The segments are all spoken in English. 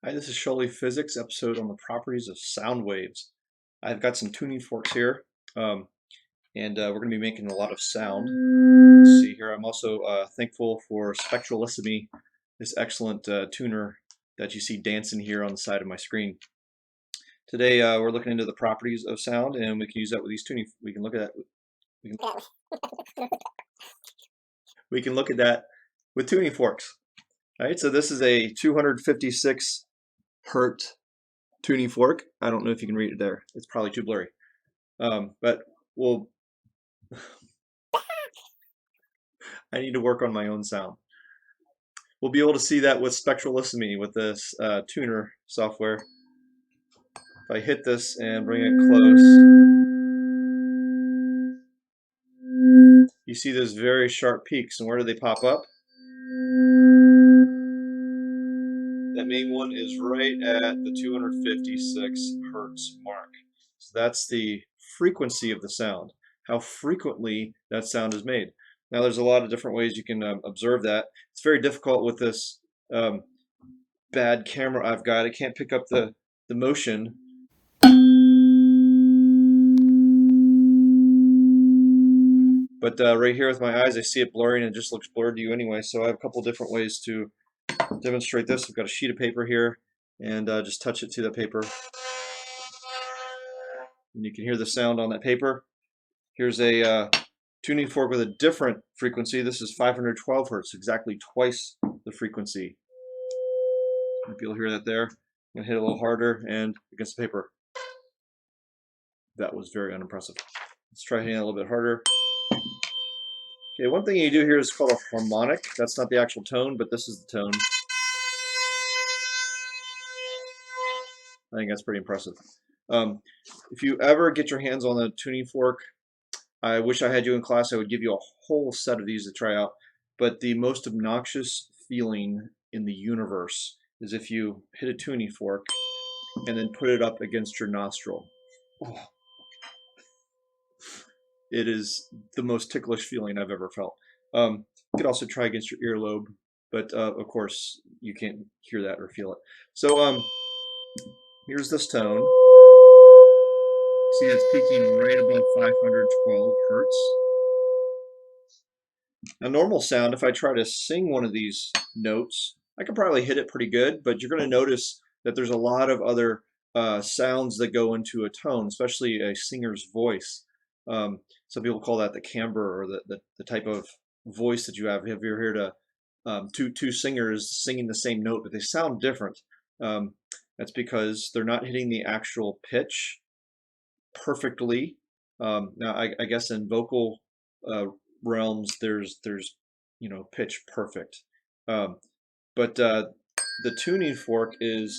Hi, this is Sholey Physics episode on the properties of sound waves. I've got some tuning forks here, and we're going to be making a lot of sound. Let's see here. I'm also thankful for Spectralicity, this excellent tuner that you see dancing here on the side of my screen. Today we're looking into the properties of sound, and we can use that with these tuning. We can look at that. We can look at that with tuning forks. All right, so this is a 256 hertz tuning fork. I don't know if you can read it there. It's probably too blurry. But we'll I need to work on my own sound. We'll be able to see that with Spectralicity with this tuner software. If I hit this and bring it close, you see those very sharp peaks. And where do they pop up? That main one is right at the 256 hertz mark. So that's the frequency of the sound, how frequently that sound is made. Now there's a lot of different ways you can observe that. It's very difficult with this bad camera I've got. I can't pick up the motion. But right here with my eyes, I see it blurring and it just looks blurred to you anyway. So I have a couple different ways to demonstrate this. I've got a sheet of paper here and just touch it to the paper. And you can hear the sound on that paper. Here's a tuning fork with a different frequency. This is 512 hertz, exactly twice the frequency. If you'll hear that there, I'm going to hit it a little harder and against the paper. That was very unimpressive. Let's try hitting it a little bit harder. Okay, one thing you do here is called a harmonic. That's not the actual tone, but this is the tone. I think that's pretty impressive. If you ever get your hands on a tuning fork, I wish I had you in class. I would give you a whole set of these to try out. But the most obnoxious feeling in the universe is if you hit a tuning fork and then put it up against your nostril. Oh. It is the most ticklish feeling I've ever felt. You could also try against your earlobe, but of course you can't hear that or feel it. So here's this tone. See, it's peaking right above 512 hertz. A normal sound, if I try to sing one of these notes, I can probably hit it pretty good, but you're going to notice that there's a lot of other sounds that go into a tone, especially a singer's voice. Some people call that the camber, or the type of voice that you have. If you're here to two singers singing the same note, but they sound different. That's because they're not hitting the actual pitch perfectly. Now, I guess in vocal realms, there's pitch perfect, but the tuning fork is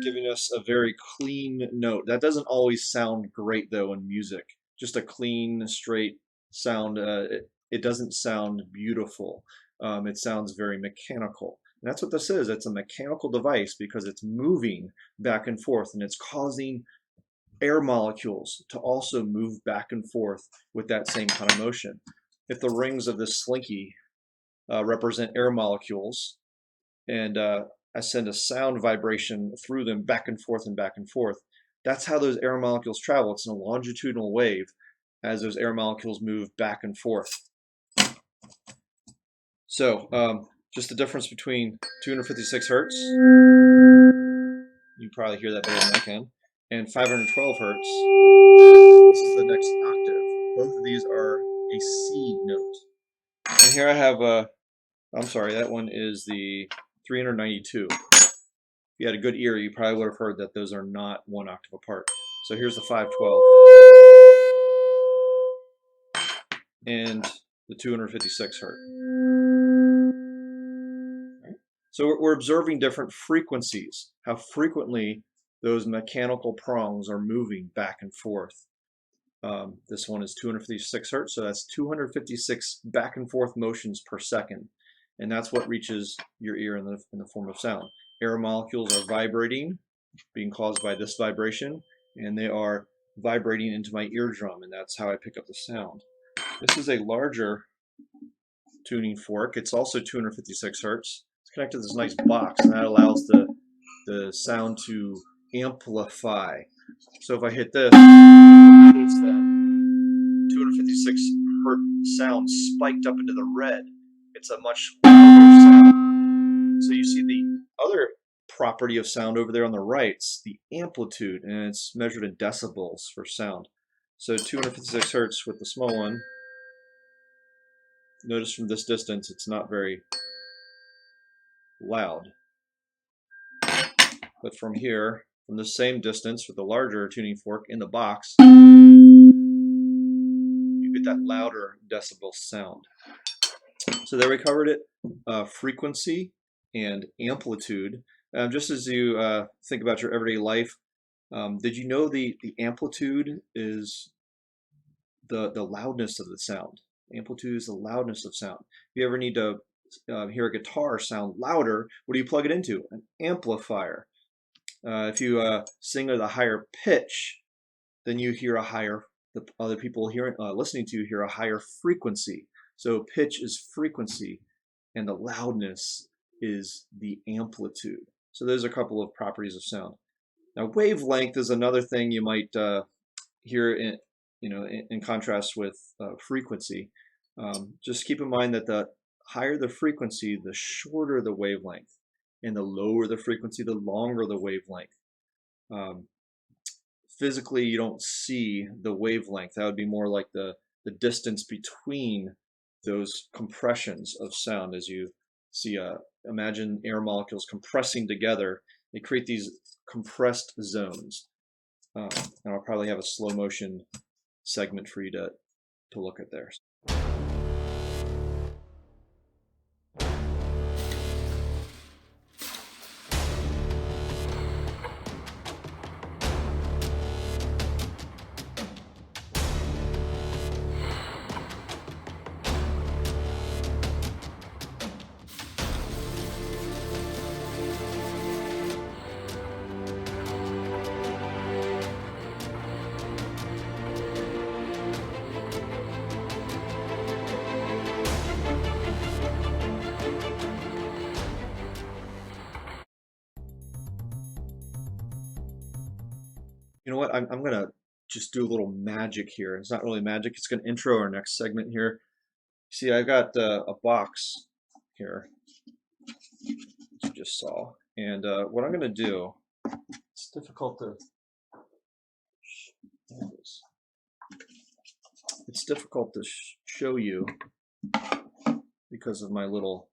giving us a very clean note. That doesn't always sound great though in music. Just a clean, straight sound. It doesn't sound beautiful. It sounds very mechanical. And that's what this is. It's a mechanical device because it's moving back and forth, and it's causing air molecules to also move back and forth with that same kind of motion. If the rings of this slinky represent air molecules, and I send a sound vibration through them back and forth and back and forth, that's how those air molecules travel. It's in a longitudinal wave as those air molecules move back and forth. So just the difference between 256 hertz, you probably hear that better than I can, and 512 hertz, this is the next octave. Both of these are a C note. And here I have I'm sorry, that one is the 392. If you had a good ear, you probably would have heard that those are not one octave apart. So here's the 512 and the 256 hertz. Right. So we're observing different frequencies, how frequently those mechanical prongs are moving back and forth. This one is 256 hertz, so that's 256 back and forth motions per second. And that's what reaches your ear in the form of sound. Air molecules are vibrating, being caused by this vibration, and they are vibrating into my eardrum, and that's how I pick up the sound. This is a larger tuning fork. It's also 256 hertz. It's connected to this nice box, and that allows the sound to amplify. So if I hit this, notice that 256 hertz sound spiked up into the red. It's a much louder sound. So you see the other property of sound over there on the right, it's the amplitude, and it's measured in decibels for sound. So 256 hertz with the small one. Notice from this distance it's not very loud. But from here, from the same distance with the larger tuning fork in the box, you get that louder decibel sound. So there we covered it, frequency and amplitude. Just as you think about your everyday life, did you know the amplitude is the loudness of the sound? Amplitude is the loudness of sound. If you ever need to hear a guitar sound louder, what do you plug it into? An amplifier. If you sing at a higher pitch, then you hear a higher, the other people listening to you hear a higher frequency. So pitch is frequency, and the loudness is the amplitude. So there's a couple of properties of sound. Now, wavelength is another thing you might hear in contrast with frequency. Just keep in mind that the higher the frequency, the shorter the wavelength, and the lower the frequency, the longer the wavelength. Physically, you don't see the wavelength. That would be more like the distance between those compressions of sound. As you see, imagine air molecules compressing together. They create these compressed zones. And I'll probably have a slow motion segment for you to look at there. You know what? I'm going to just do a little magic here. It's not really magic. It's going to intro our next segment here. See, I've got a box here, which you just saw. And what I'm going to do, it's difficult to, it's difficult to show you because of my little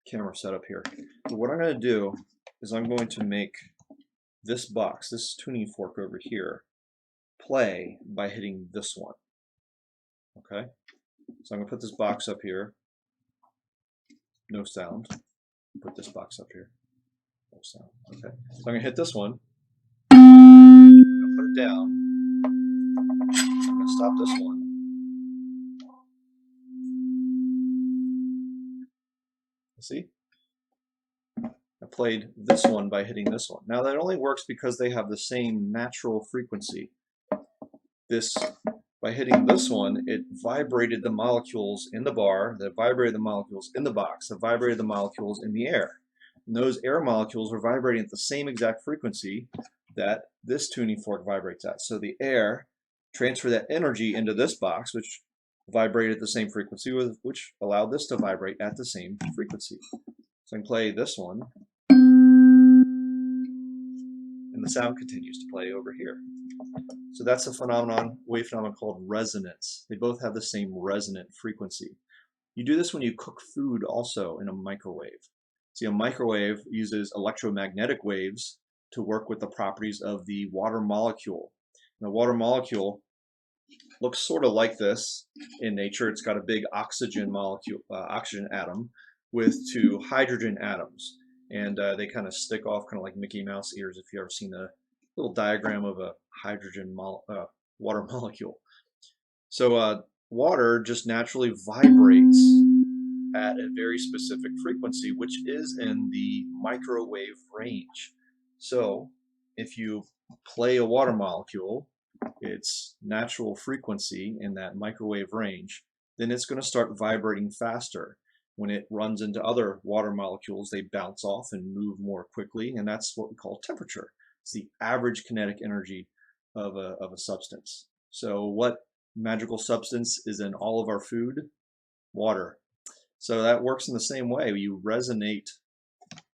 camera setup here. But what I'm going to do is I'm going to make this box, this tuning fork over here, play by hitting this one. Okay? So I'm going to put this box up here. No sound. Put this box up here. No sound. Okay. So I'm going to hit this one. I'm going to put it down. I'm going to stop this one. See? I played this one by hitting this one. Now that only works because they have the same natural frequency. By hitting this one, it vibrated the molecules in the bar, that vibrated the molecules in the box, that vibrated the molecules in the air. And those air molecules were vibrating at the same exact frequency that this tuning fork vibrates at. So the air transferred that energy into this box, which vibrated at the same frequency, which allowed this to vibrate at the same frequency. So I can play this one, and the sound continues to play over here. So that's a wave phenomenon called resonance. They both have the same resonant frequency. You do this when you cook food also in a microwave. See, a microwave uses electromagnetic waves to work with the properties of the water molecule. And the water molecule looks sort of like this in nature. It's got a big oxygen molecule, oxygen atom with two hydrogen atoms. And they kind of stick off kind of like Mickey Mouse ears if you've ever seen a little diagram of a hydrogen water molecule. So water just naturally vibrates at a very specific frequency, which is in the microwave range. So if you play a water molecule, its natural frequency in that microwave range, then it's going to start vibrating faster. When it runs into other water molecules, they bounce off and move more quickly, and that's what we call temperature. It's the average kinetic energy of a substance. So what magical substance is in all of our food? Water. So that works in the same way. You resonate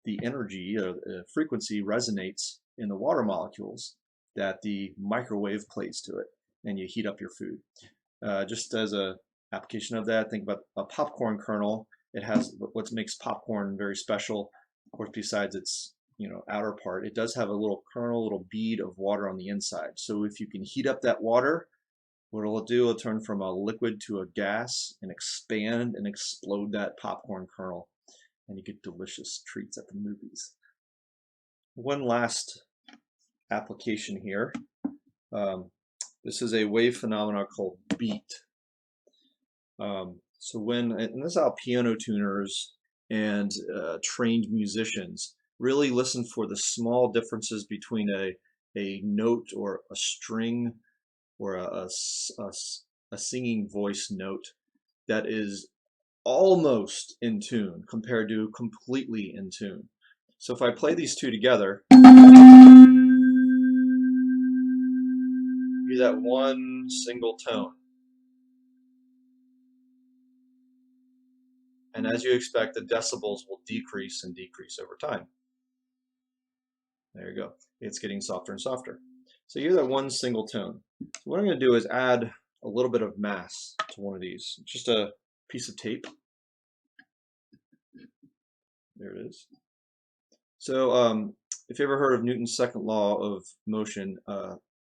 the energy, or the frequency resonates in the water molecules that the microwave plays to it, and you heat up your food. Just as a application of that, think about a popcorn kernel. It has what makes popcorn very special. Of course, besides its outer part, it does have a little kernel, a little bead of water on the inside. So if you can heat up that water, what it'll do, it'll turn from a liquid to a gas and expand and explode that popcorn kernel, and you get delicious treats at the movies. One last application here. This is a wave phenomena called beat. And this is how piano tuners and trained musicians really listen for the small differences between a note or a string or a singing voice note that is almost in tune compared to completely in tune. So if I play these two together, you hear that one single tone. And as you expect, the decibels will decrease and decrease over time. There you go. It's getting softer and softer. So you hear that one single tone. So what I'm going to do is add a little bit of mass to one of these. Just a piece of tape. There it is. So if you ever heard of Newton's second law of motion,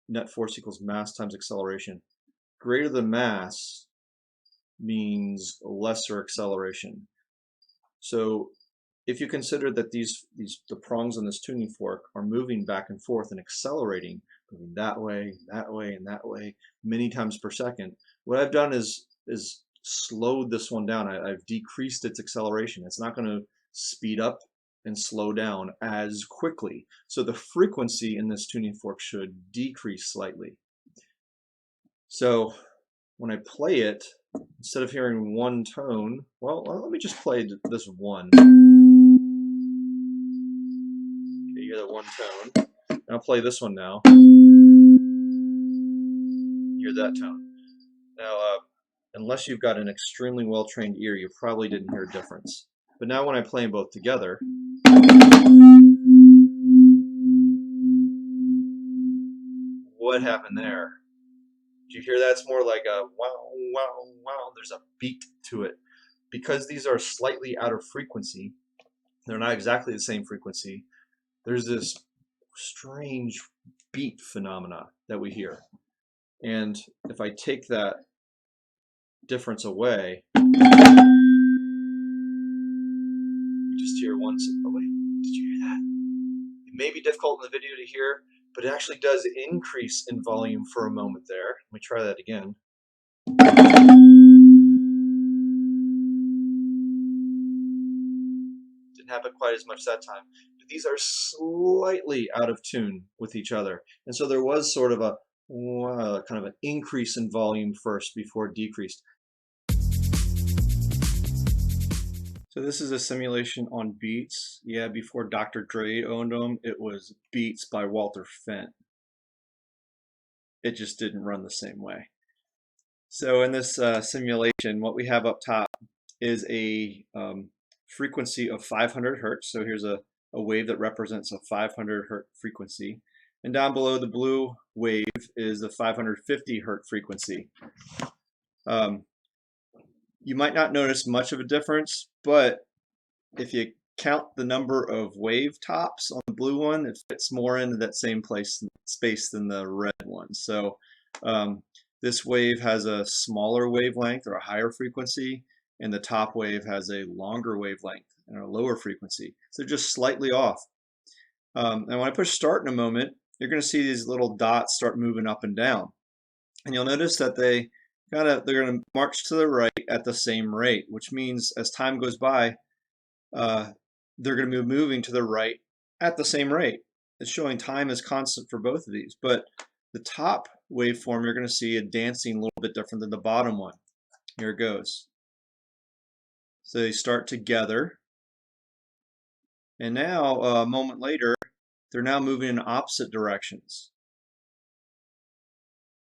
net force equals mass times acceleration. Greater the mass means lesser acceleration. So if you consider that the prongs on this tuning fork are moving back and forth and accelerating, moving that way, and that way, many times per second, what I've done is slowed this one down. I've decreased its acceleration. It's not going to speed up and slow down as quickly. So the frequency in this tuning fork should decrease slightly. So when I play it, instead of hearing one tone, well, let me just play this one. Okay, you hear that one tone. And I'll play this one now. You hear that tone. Now, unless you've got an extremely well-trained ear, you probably didn't hear a difference. But now when I play them both together, what happened there? Did you hear that? It's more like a wow, wow, wow. There's a beat to it. Because these are slightly out of frequency, they're not exactly the same frequency, there's this strange beat phenomena that we hear. And if I take that difference away, you just hear one. Oh wait, did you hear that? It may be difficult in the video to hear, but it actually does increase in volume for a moment there. Let me try that again. Didn't happen quite as much that time. But these are slightly out of tune with each other. And so there was sort of a kind of an increase in volume first before it decreased. So this is a simulation on Beats. Yeah, before Dr. Dre owned them, it was Beats by Walter Fent. It just didn't run the same way. So in this simulation, what we have up top is a frequency of 500 hertz. So here's a wave that represents a 500 hertz frequency. And down below the blue wave is the 550 hertz frequency. You might not notice much of a difference, but if you count the number of wave tops on the blue one, it fits more into that same space than the red one. So this wave has a smaller wavelength or a higher frequency, and the top wave has a longer wavelength and a lower frequency. So just slightly off. And when I push start in a moment, you're going to see these little dots start moving up and down. And you'll notice that they're going to march to the right at the same rate, which means as time goes by, they're going to be moving to the right at the same rate. It's showing time is constant for both of these, but the top waveform, you're going to see it dancing a little bit different than the bottom one. Here it goes. So they start together, and now a moment later, they're now moving in opposite directions.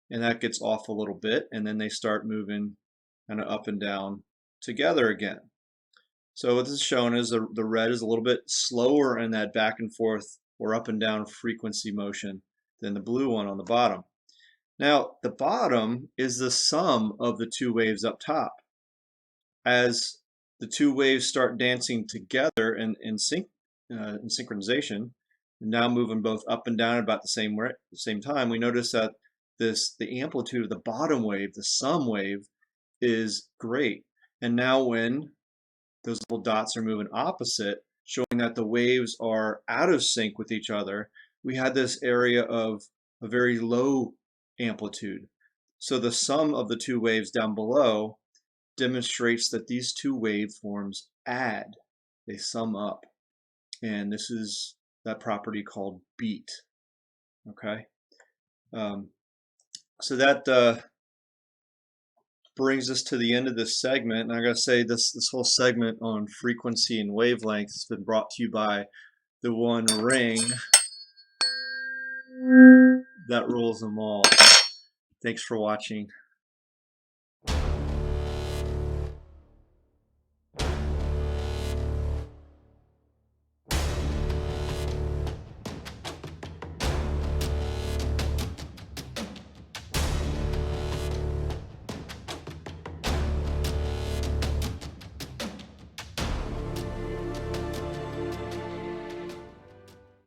And that gets off a little bit, and then they start moving kind of up and down together again. So what this is showing is the red is a little bit slower in that back and forth or up and down frequency motion than the blue one on the bottom. Now, the bottom is the sum of the two waves up top. As the two waves start dancing together in synchronization, now moving both up and down at about the same time, we notice that the amplitude of the bottom wave, the sum wave, is great. And now when those little dots are moving opposite, showing that the waves are out of sync with each other, we had this area of a very low amplitude. So the sum of the two waves down below demonstrates that these two waveforms add, they sum up. And this is that property called beat. Okay, so that brings us to the end of this segment. And I gotta say, this whole segment on frequency and wavelength has been brought to you by the one ring that rules them all. Thanks for watching.